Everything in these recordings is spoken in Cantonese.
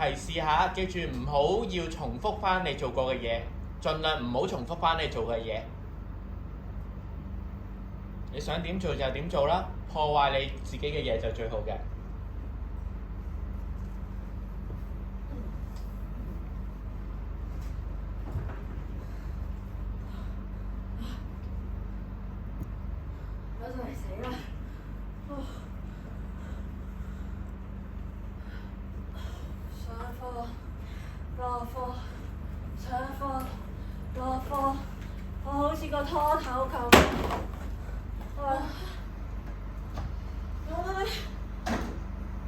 提示下，記住唔好要重複翻你做過嘅嘢，盡量唔好重複翻你做嘅嘢。你想點做就點做啦，破壞你自己嘅嘢就最好嘅。我就嚟死啦！上課、落課、上課、落課，我好似個拖頭咁。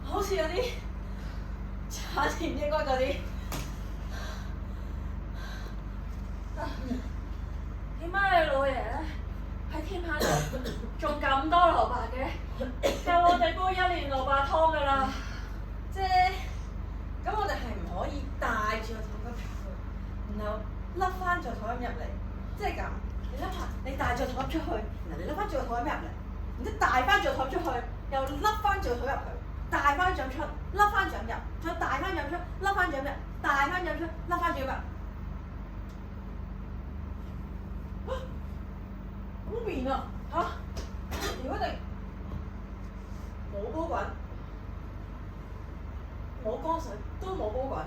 好似有啲產前抑鬱嗰啲。點解你老爺咧喺天棚度種咁多蘿蔔嘅？夠我哋煲1年蘿蔔湯㗎啦！啫，咁我哋係唔可以帶住個肚骨出去，然後笠翻座肚入嚟，即係咁。你諗下，你帶住個肚出去，然後你笠翻住個肚入嚟，然之後帶翻住個肚出去，又笠翻住個肚入去，帶翻掌出，笠翻掌入，再帶翻掌出，笠翻掌入，帶翻掌出，笠翻掌入。好面啊！嚇！如果你冇煲滾，冇乾水，都冇煲滾。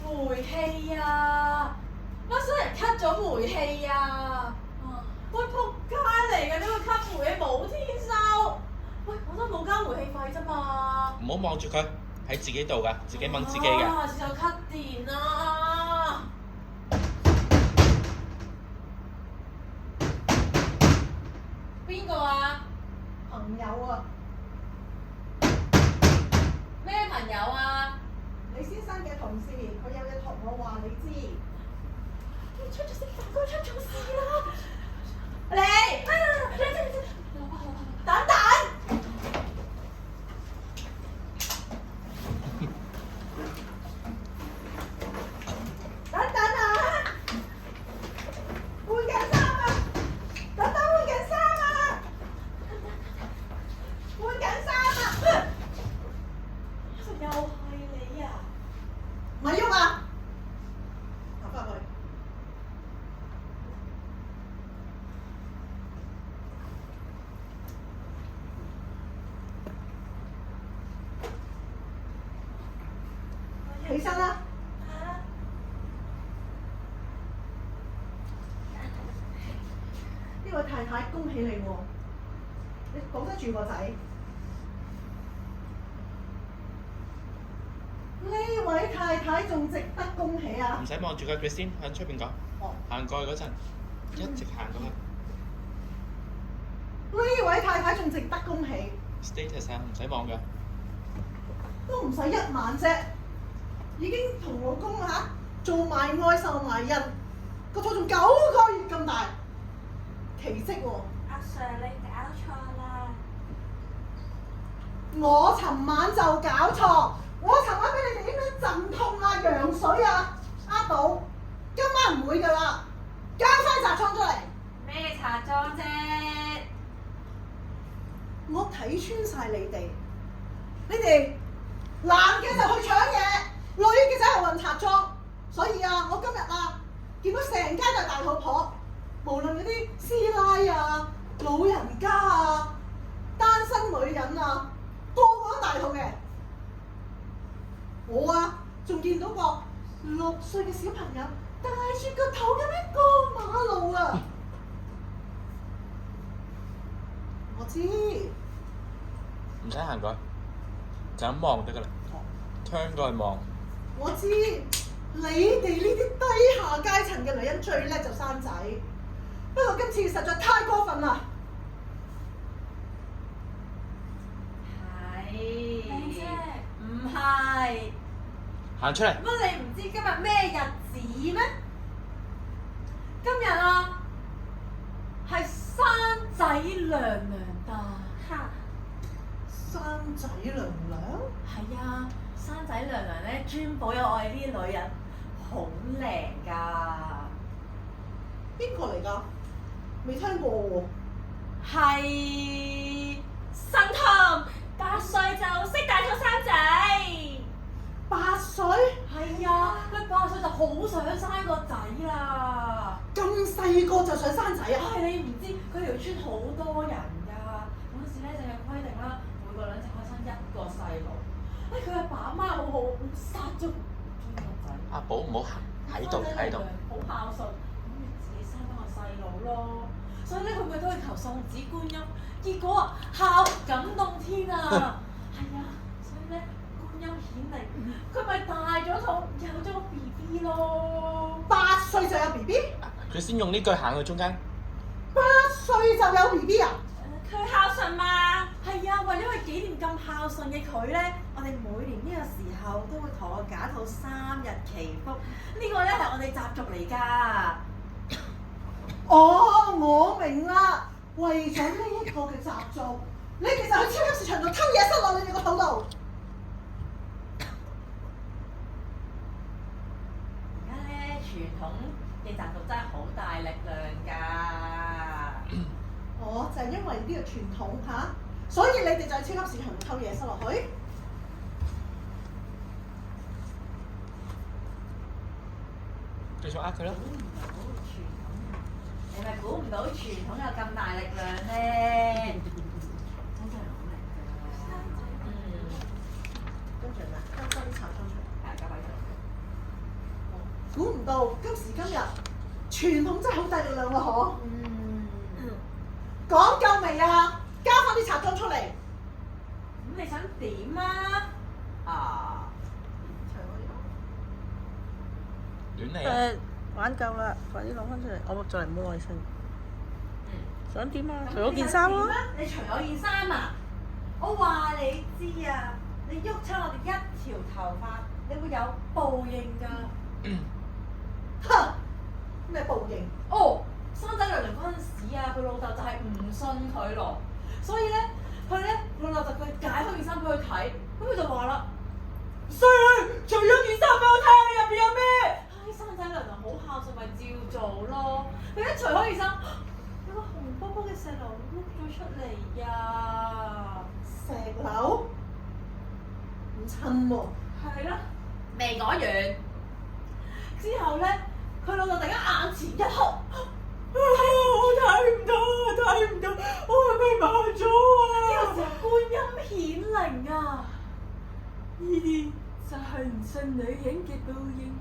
煤氣啊！乜衰人咳咗煤氣啊！喂，仆街嚟㗎，點會咳煤氣？冇天收！喂，我都冇交煤氣費啫嘛！唔好望住佢，喺自己度㗎，自己掹自己嘅。下次就咳電啦！邊個啊？朋友啊！咩朋友啊？李先生嘅同事，佢有嘢同我話你知。你出咗食飯，佢出咗事啦！你等等！等等啊！換緊衫啊！等等換緊衫啊！換緊衫啊！又係你啊！咪喐啊！行返去。起身啦！呢位太太，恭喜你喎！你保得住個仔。呢位太太仲值得恭喜啊！唔使望住佢，佢先向出邊講。哦。行過去嗰陣，一直行過去。呢位太太仲值得恭喜。status 啊，唔使望㗎。都唔使1晚啫，已經同老公做埋愛受埋孕，個肚仲9個月咁大，奇蹟喎！阿 Sir 你搞錯啦！我尋晚就搞錯，我尋晚俾你哋點樣陣痛啊、羊水啊呃到，今晚唔會㗎啦，交翻雜倉出嚟。咩茶莊啫？我睇穿晒你哋男嘅就去搶嘢，女嘅就係運茶莊，所以啊，我今日見到成街都係大肚婆，無論嗰啲師奶啊、老人家啊、單身女人啊，個個都大肚嘅。我仲見到個6歲嘅小朋友帶住個肚咁樣過馬路啊！我知。唔使行過去，就咁望得㗎啦。turn 過去望。我知，你哋呢啲低下階層嘅女人最叻就生仔，不過今次實在太過分啦。係。靚姐，唔係。行出嚟。乜你唔知今日咩日子咩？今日係生仔娘娘誕。嚇！生仔娘娘？係啊，生仔娘娘咧專保佑我哋呢啲女人好靚㗎。邊個嚟㗎？未聽過喎。係神童，8歲就識大肚生仔。 8歲？係啊，佢8歲就好想生個仔啦。咁細個就想生仔啊？唉，你唔知佢條村好多人㗎，嗰陣時咧就有規定啦，每個女仔可以生1個細路。唉，佢阿爸阿媽好好，殺咗個仔。阿寶唔好喺度睇到。好孝順，咁咪自己生翻個細路咯。所以咧，佢咪都去求送子觀音，結果啊孝感動天啊！係啊，所以咧觀音顯靈，佢咪大咗肚，有咗個 BB 咯。 8歲就有 BB？佢先用呢句行去中間。 8歲就有 BB 啊？佢孝順嘛？係啊，為咗佢紀念咁孝順嘅佢咧，我哋每年呢個時候都會同佢假肚3日祈福，呢個咧係我哋習俗嚟㗎。哦，我明啦，為咗呢一個嘅習俗，你其實去超級市場度偷嘢塞落你哋個肚度。而家咧傳統嘅習俗真係好大力量㗎。哦，就係因為呢個傳統嚇，所以你哋就喺超級市場度偷嘢塞落去。繼續呃佢咯。你咪估唔到傳統有咁大力量咧？真係好力㗎。跟住啦，偷收啲茶裝出嚟。大家位估唔到今時今日傳統真係好大力量喎，嗬！講夠未啊？交翻啲茶裝出嚟。咁你想點啊？啊！亂嚟啊！玩夠啦，快啲攞翻出嚟，我就嚟冇耐性。想點啊？咁除咗件衫咯。你除咗件衫啊？我話你知啊，你喐親我哋一條頭髮，你會有報應㗎。哼！咩報應？哦，生仔娘娘嗰陣時啊，佢老豆就係唔信佢咯，所以咧，佢咧老豆就佢解開件衫俾佢睇，咁佢就話啦：衰女，除咗件衫俾我睇下，你入邊有咩？唉，生仔娘娘好孝順，咪照做咯。佢一除開件衫，有個紅卜卜嘅石榴碌咗出嚟呀！石榴？唔襯喎。係啦，未講完。之後咧，佢老豆突然間眼前一黑，我睇唔到啊，睇唔到，我係咪盲咗啊？呢個時候觀音顯靈啊！呢啲就係唔信女人嘅報應。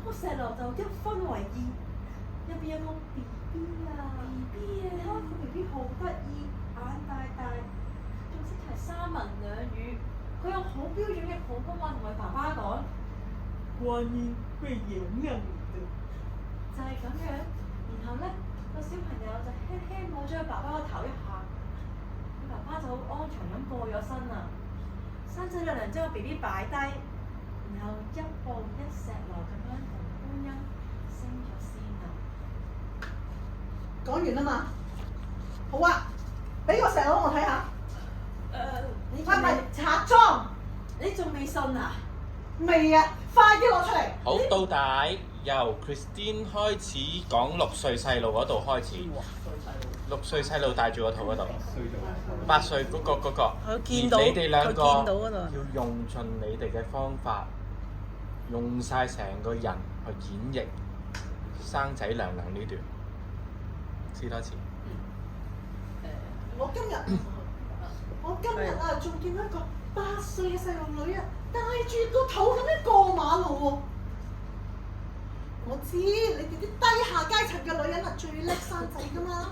嗰個石榴就1分為2，入邊有個 BB 啊 ！BB 啊！你睇下個 BB 好得意，眼大大，仲識係3文2語。佢用好標準嘅普通話同佢爸爸講。觀音會有能的，就係咁樣。然後咧，個小朋友就輕輕摸咗佢爸爸個頭一下，佢爸爸就好安詳咁過咗身啦。生仔娘娘將個 BB 擺低，然後一步一石榴咁樣同觀音升咗仙啦。講完啦嘛。好啊，俾個石榴我睇下。你係咪茶裝？你仲未信啊？未啊！快啲攞出嚟。好，到底由 Christine 開始講6歲細路嗰度開始。6歲細路帶住個肚嗰度。8歲嗰個。佢見到，而你哋兩個佢見到嗰度。要用盡你哋嘅方法，用晒成個人去演繹生仔娘娘呢段。試多次。我今日啊，仲見到一個8歲嘅細路女啊，帶住個肚咁樣過馬路喎。我知你哋啲低下階層嘅女人啊，最叻生仔噶嘛。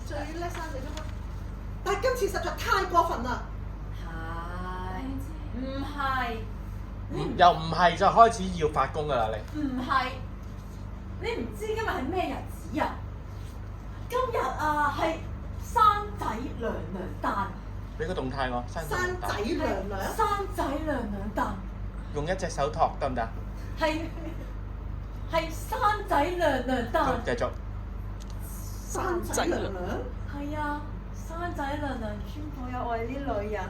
最叻生仔噶嘛。但係今次實在太過分啦。唔係？又唔係就開始要發功㗎啦你。唔係，你唔知今日係咩日子啊？今日啊係生仔娘娘誕。俾個動態我，生仔娘娘。生仔娘娘誕。用一隻手托得唔得？係生仔娘娘誕。繼續。生仔娘娘。係啊，生仔娘娘專訪有我哋啲女人，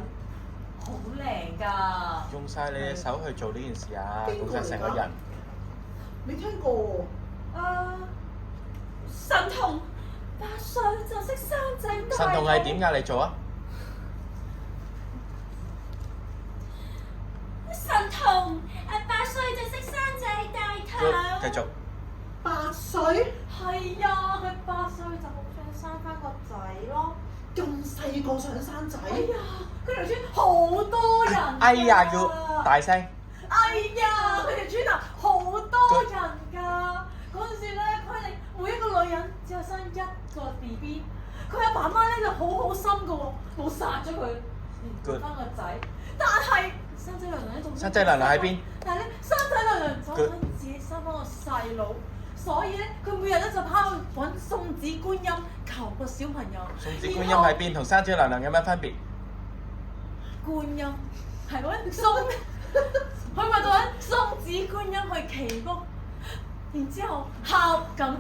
好靚㗎。用晒你嘅手去做呢件事啊！用晒成個人。未聽過喎。神童8歲就識生仔大肚。神童係點㗎？你做啊？神童8歲就識生仔大肚。繼續。 8歲？係啊，佢8歲就好想生翻個仔咯。咁細個想生仔？哎呀，佢條村好多人㗎。哎呀，要大聲。哎呀，佢條村啊好多人㗎。嗰陣時咧，佢哋每一個女人只有生一個 BB。佢阿爸媽咧就好好心㗎喎，冇殺咗佢，生翻個仔。但係生仔娘娘咧仲生仔娘娘喺邊？但係咧，生仔娘娘就想自己生翻個細佬。所以咧，佢每日咧就跑去揾送子觀音求個小朋友。送子觀音喺邊？同生仔娘娘有咩分別？觀音係揾送，佢咪就揾送子觀音去祈福，然之後孝感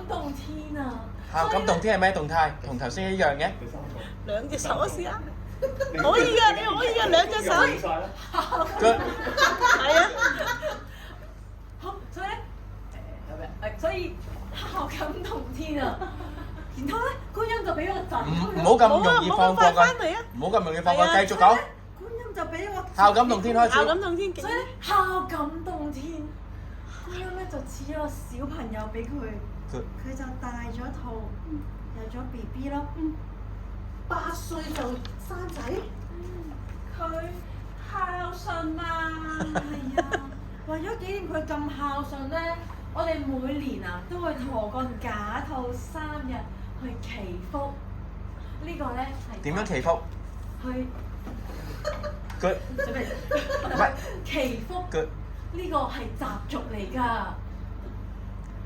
動天啊！孝感動天係咩動態？同頭先一樣嘅。兩隻手啊，試下。可以㗎，你可以㗎，兩隻手。係啊。好，所以咧。所以孝感動天啊！然後咧，觀音就俾咗個仔。唔好咁容易放過佢。唔好咁容易放過，繼續講。觀音就俾咗個孝感動天開始。孝感動天。所以咧，孝感動天，觀音咧就似咗個小朋友俾佢，佢就大咗肚，有咗 BB 咯。8歲就生仔？佢孝順嘛。係啊，為咗紀念佢咁孝順咧。我哋每年啊都會陀個假兔3日去祈福，呢個咧係點樣祈福？去佢準備唔係祈福，呢個係習俗嚟㗎。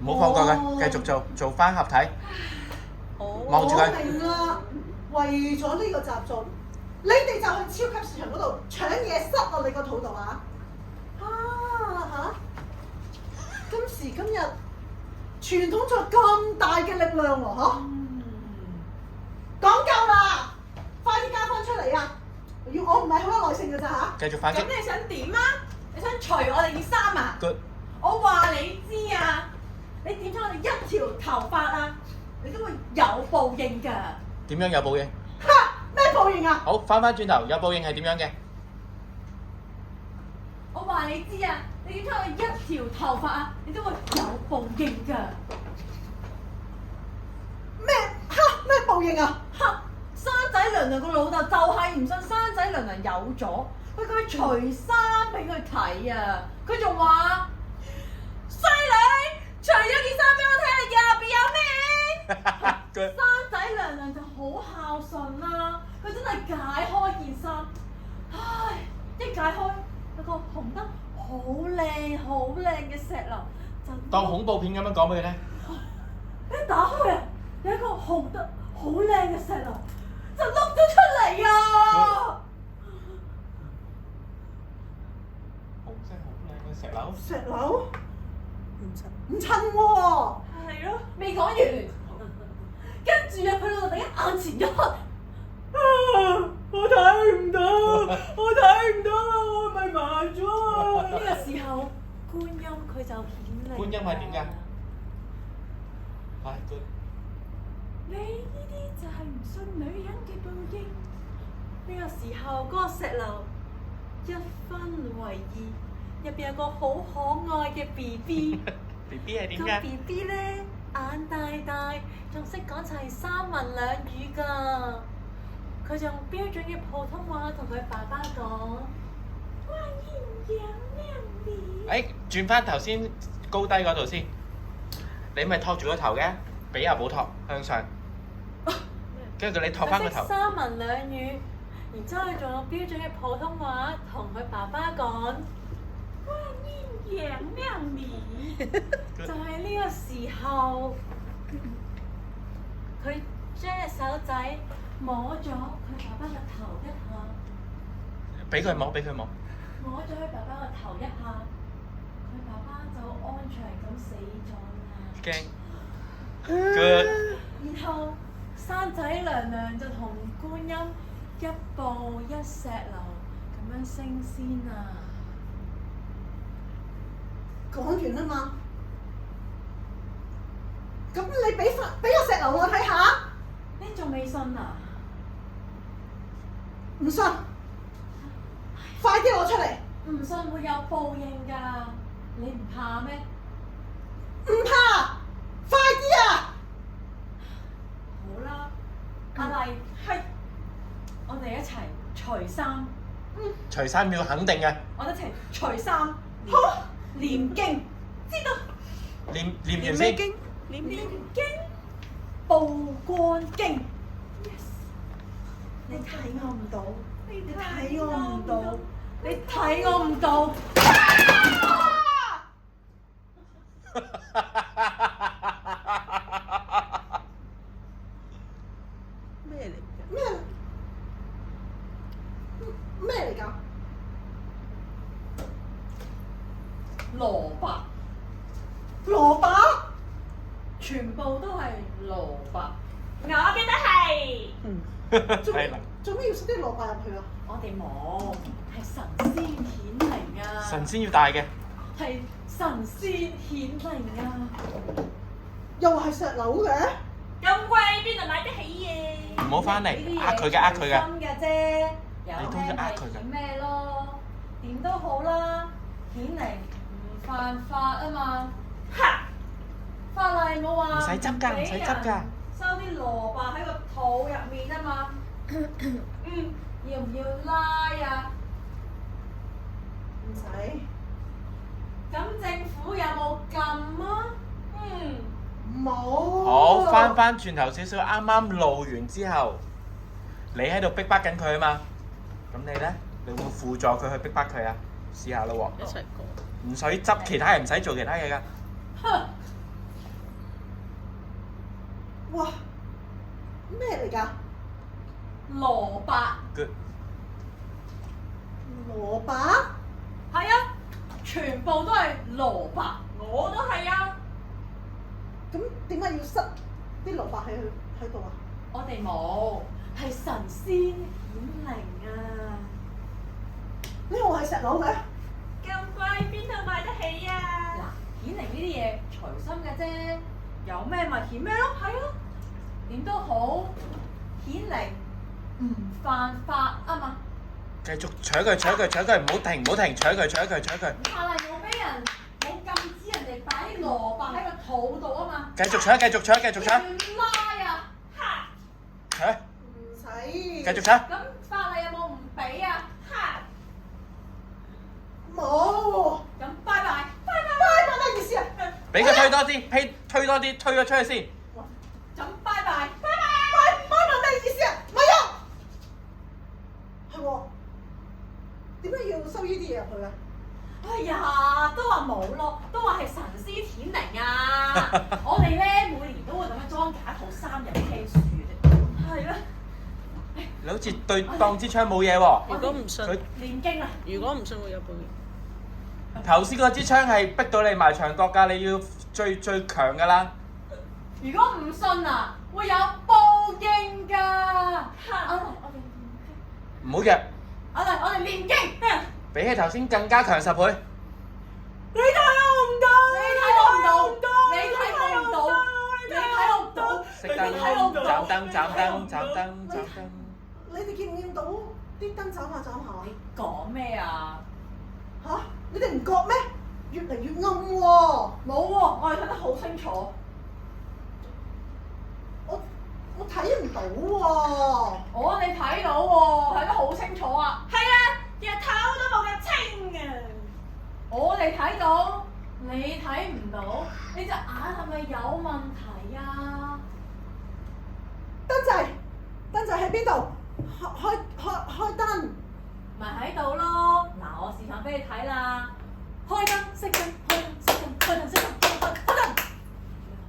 唔好放過佢，繼續做翻合體。望住佢。我明啦，為咗呢個習俗，你哋就去超級市場嗰度搶嘢塞落你個肚度啊！今時今日傳統仲有咁大嘅力量喎，講夠啦，快啲交翻出嚟啊！我唔係好有耐性㗎咋嚇。繼續反擊。咁你想點啊？你想除我哋件衫啊？ Good。我話你知啊，你點咗我哋一條頭髮啊，你都會有報應㗎。點樣有報應？哈！咩報應啊？好，翻轉頭，有報應係點樣嘅？我話你知啊，你點咗我哋一條頭髮啊，你都會有報應㗎。咩報應啊？生仔娘娘個老豆就係唔信生仔娘娘有咗，佢叫佢除衫俾佢睇啊！佢仲話：衰女，除咗件衫俾我睇下入邊有咩？生仔娘娘就好孝順啦，佢真係解開件衫，唉，一解開有個紅得好靚嘅石榴，就當恐怖片咁樣講俾佢聽。一打開啊，有一個紅得好靚嘅石榴。就碌咗出嚟啊！紅色好靚嘅石榴。石榴唔襯。唔襯喎。係咯，未講完。跟住啊，佢老豆突然間眼前一黑，我睇唔到，我咪盲咗啊！呢個時候，觀音佢就顯靈。觀音係點㗎？係佢。你呢啲就係唔信女人嘅報應。呢個時候，嗰個石榴一分為二，入邊有個好可愛嘅 BB。BB 係點個㗎？ BB 咧眼大大，仲識講齊3文2語㗎。佢就用標準嘅普通話同佢爸爸講：歡迎養靚你。轉翻頭先高低嗰度先。你咪托住個頭嘅，俾阿寶托向上。跟住你托翻個頭。佢識3文2語，然之後佢仲用標準嘅普通話同佢爸爸講：歡迎養靚你。就係呢個時候，佢將隻手仔摸咗佢爸爸嘅頭一下。俾佢摸，俾佢摸。摸咗佢爸爸個頭一下，佢爸爸就安詳咁死咗啦。驚。Good。然後生仔娘娘就同觀音一步一石榴咁樣升仙啊！講完啦嘛。咁你俾個石榴我睇下。你仲未信啊？唔信，快啲攞出嚟！唔信會有報應㗎，你唔怕咩？唔怕，快啲啊！好啦，阿麗，係，我哋一齊除衫，除衫要肯定嘅，我哋一齊除衫，好，念經，知道？念完先。念咩經？念念咩經？經，報關經。你睇我唔到，你睇我唔到，你睇我唔到。咩嚟㗎？咩嚟㗎？蘿蔔，蘿蔔？全部都係蘿蔔。我記得係。係啦。做咩要塞啲蘿蔔入去啊？我哋冇，係神仙顯靈啊！神仙要大嘅。係神仙顯靈啊！又係石榴嘅？咁貴邊度買得起嘢？唔好返嚟呃佢嘅呃佢嘅真嘅啫，有你都要咩咪呃佢㗎顯咩咯？點都好啦，顯靈唔犯法啊嘛！哈！法例冇話唔使執㗎唔使執㗎收啲蘿蔔喺個肚入面啊嘛！要唔要拉啊？唔使。咁政府有冇禁啊？冇。好，翻轉頭少少，啱啱露完之後，你喺度逼迫緊佢啊嘛，咁你咧，你會輔助佢去逼迫佢啊？試下咯一齊講。喎，唔使執其他人，唔使做其他嘢㗎。哼！哇！咩嚟㗎？蘿蔔 Good。蘿蔔？係啊，全部都係蘿蔔，我都係啊。咁點解要塞啲蘿蔔喺度啊？我哋冇，係神仙顯靈啊！呢個係石榴嘅？咁貴邊度買得起啊？嗱，顯靈呢啲嘢隨心嘅啫，有咩咪顯咩咯，係啊，點都好，顯靈唔犯法啊嘛。繼續搶佢，唔好停，搶佢。怕嚟冇俾人冇禁止人哋擺啲蘿蔔喺個肚度啊嘛。繼續搶。亂拉啊！哈！搶，唔使。繼續搶。咁法例有冇唔俾啊？哈！冇。咁拜拜。咩意思啊？俾佢推多啲，推多啲，推咗出去先。咁拜拜。咩意思啊？唔係啊！係喎。點解要收呢啲嘢入去啊？哎呀，都話冇咯，都話係神仙顯靈啊！我哋咧每年都會咁樣裝假套衫入 K 書嘅，係啦。你好似對當支槍冇嘢喎。如果唔信，佢念經啊！如果唔信會有報應。頭先嗰支槍係逼到你埋牆角㗎，你要最強㗎啦。如果唔信啊，會有報應㗎。唔好弱，我哋念經。比起頭先更加強10倍。你睇我唔到。熄燈，斬燈。你哋見唔見到啲燈斬下斬下？你講咩啊？嚇！你哋唔覺咩？越嚟越暗喎。冇喎，我哋睇得好清楚。我睇唔到喎。我哋睇到喎，睇得好清楚啊！係啊，日頭都冇咁清啊！我哋睇到，你睇唔到，你隻眼係咪有問題啊？燈掣喺邊度？開燈。咪喺度咯！嗱，我示範俾你睇啦。開燈，熄燈，開燈，熄燈。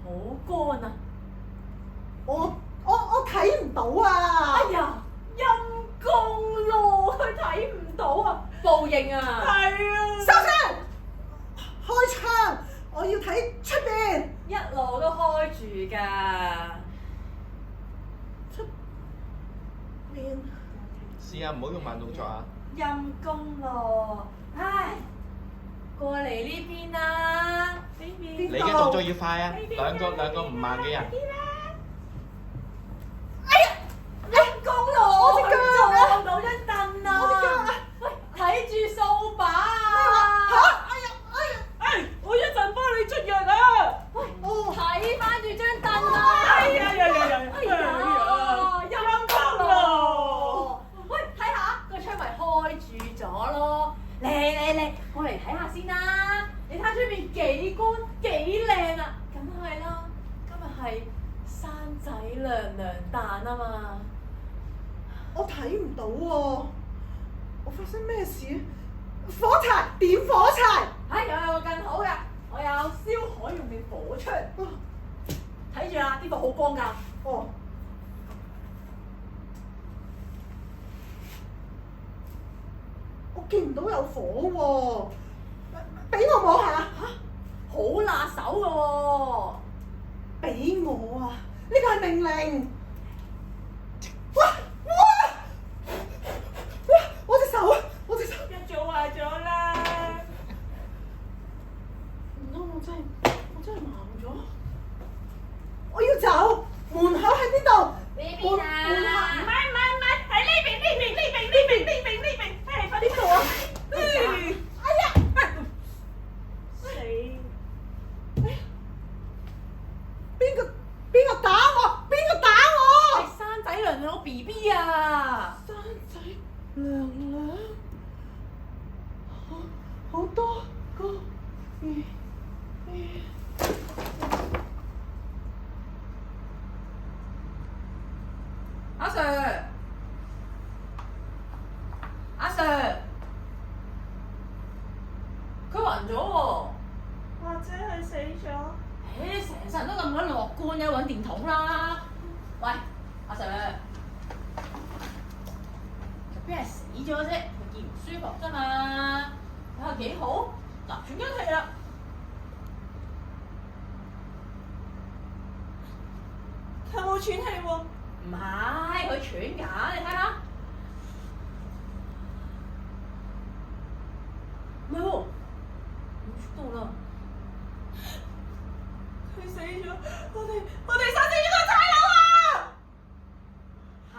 好乾啊！我睇唔到啊！哎呀，陰公咯，佢睇唔到啊！報應啊！係啊！收聲！開窗，我要睇出邊。一路都開住㗎。出邊？試下唔好用慢動作啊！陰公咯，唉，過嚟呢邊啦，呢邊。你嘅動作要快啊！兩個唔慢嘅人。陰公咯，我撞到張凳啊！喂，睇住掃把啊！我一陣幫你出藥啊！喂，睇翻住張凳啊！哎呀！陰公咯！喂，睇下個窗咪開住咗咯！嚟，過嚟睇下先啦！你睇出面幾光幾靚啊！梗係啦，今日係生仔娘誕啊嘛！我睇唔到喎，我發生咩事？火柴，點火柴？唉，有個更好嘅，我有燒海用嘅火槍，睇住啊！呢個好光㗎。哦，我見唔到有火喎，俾我摸下。好辣手嘅喎。俾我啊！呢個係命令。我隻手啊！一早壞咗啦！唔通我真係盲咗？我要走，門口喺邊度？呢邊啊！門口唔係，喺呢邊，快啲做啊！哎呀！死！邊個打我？邊個打我？係生仔娘娘 B B 啊！生仔娘娘，好多個阿 Sir，佢暈咗喎。或者係死咗？成世人都咁鬼樂觀嘅，揾電筒啦！喂，阿 Sir，邊係死咗啫？佢見唔舒服啫嘛。睇下幾好，嗱，喘緊氣啦。佢冇喘氣喎。唔係，佢喘緊，你睇下。唔係喎，冇出到啦。佢死咗，我哋殺死咗個差佬啊！係，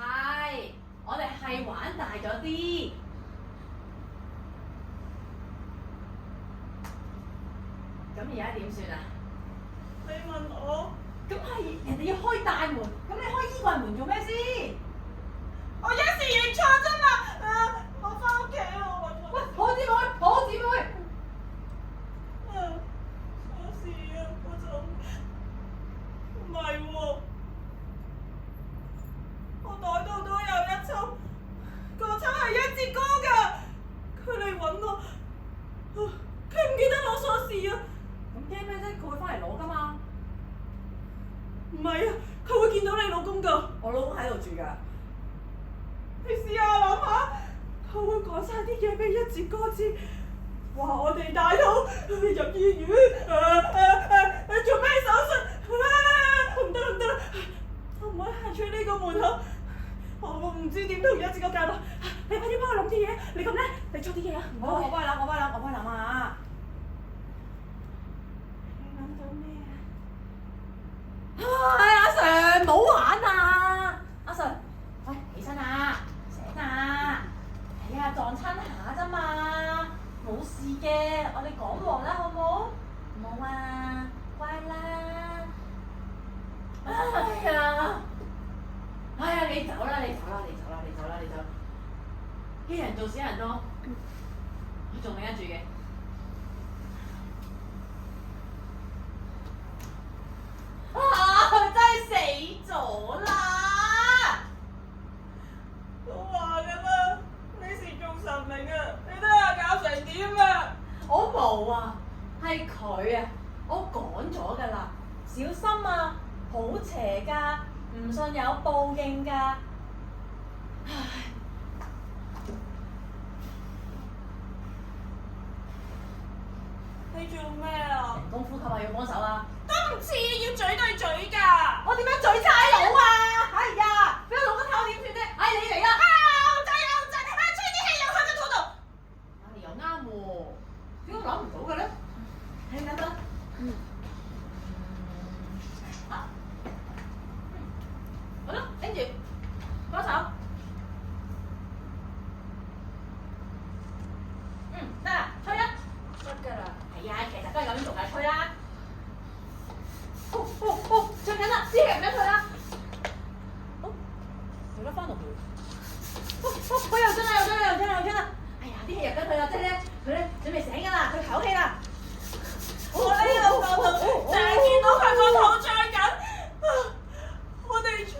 我哋係玩大咗啲。咁而家點算啊？你問我，咁係人哋要開大門，咁你開衣櫃門做咩先？我一時認錯啫嘛。我翻屋企啦，我揾喂，好姊妹，有事啊，我就唔係喎，我袋度都有一抽，個抽係一節歌㗎，佢嚟揾我，佢唔記得攞鎖匙啊。咁驚咩啫？佢會翻嚟攞㗎嘛？唔係啊，佢會見到你老公㗎。我老公喺度住㗎。你試下諗下，佢會講晒啲嘢俾一節歌知，話我哋大佬入醫院，做咩手術？唔得啦，我唔可以行出呢個門口，我唔知點同一節歌交代。你快啲幫我諗啲嘢，你咁叻，你做啲嘢啊！我幫你諗啊！你諗到咩啊？唉，阿 Sir 唔好玩啊！阿 Sir，喂，起身啊！醒啊！係啊，撞親下啫嘛，冇事嘅，我哋講和啦，好冇？冇啊，乖啦！哎呀，你走啦！一人做死人咯，佢仲領得住嘅。真係死咗啦！都話㗎啦，你是眾神明啊，你睇下搞成點啊！我冇啊，係佢啊，我講咗㗎啦，小心啊，好邪㗎，唔信有報應㗎。唉，你做咩啊？人工呼吸啊，要幫手啊！都唔似要嘴對嘴㗎。我點樣嘴差佬啊？哎呀，俾我老公睇我點算啫？哎，你嚟啦！好仔，吹啲氣入去個肚度。啊，你又啱喎，點解我諗唔到嘅咧？睇唔睇到？好啦，拎住幫手。得啦，吹啦。得㗎啦。係啊，其實都係咁樣做嘅，吹啦。最緊啦，啲人入咗去啦。又甩翻落去。佢又真啦！哎呀，啲氣入咗去啦，即係咧，佢咧準備醒㗎啦，佢唞氣啦。我呢度就淨係見到佢個肚脹緊，我哋吹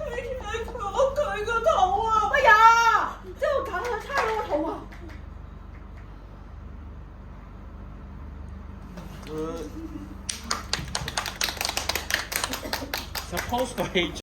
過佢個肚啊！哎呀，即係我搞到差佬個肚啊！suppose 佢氣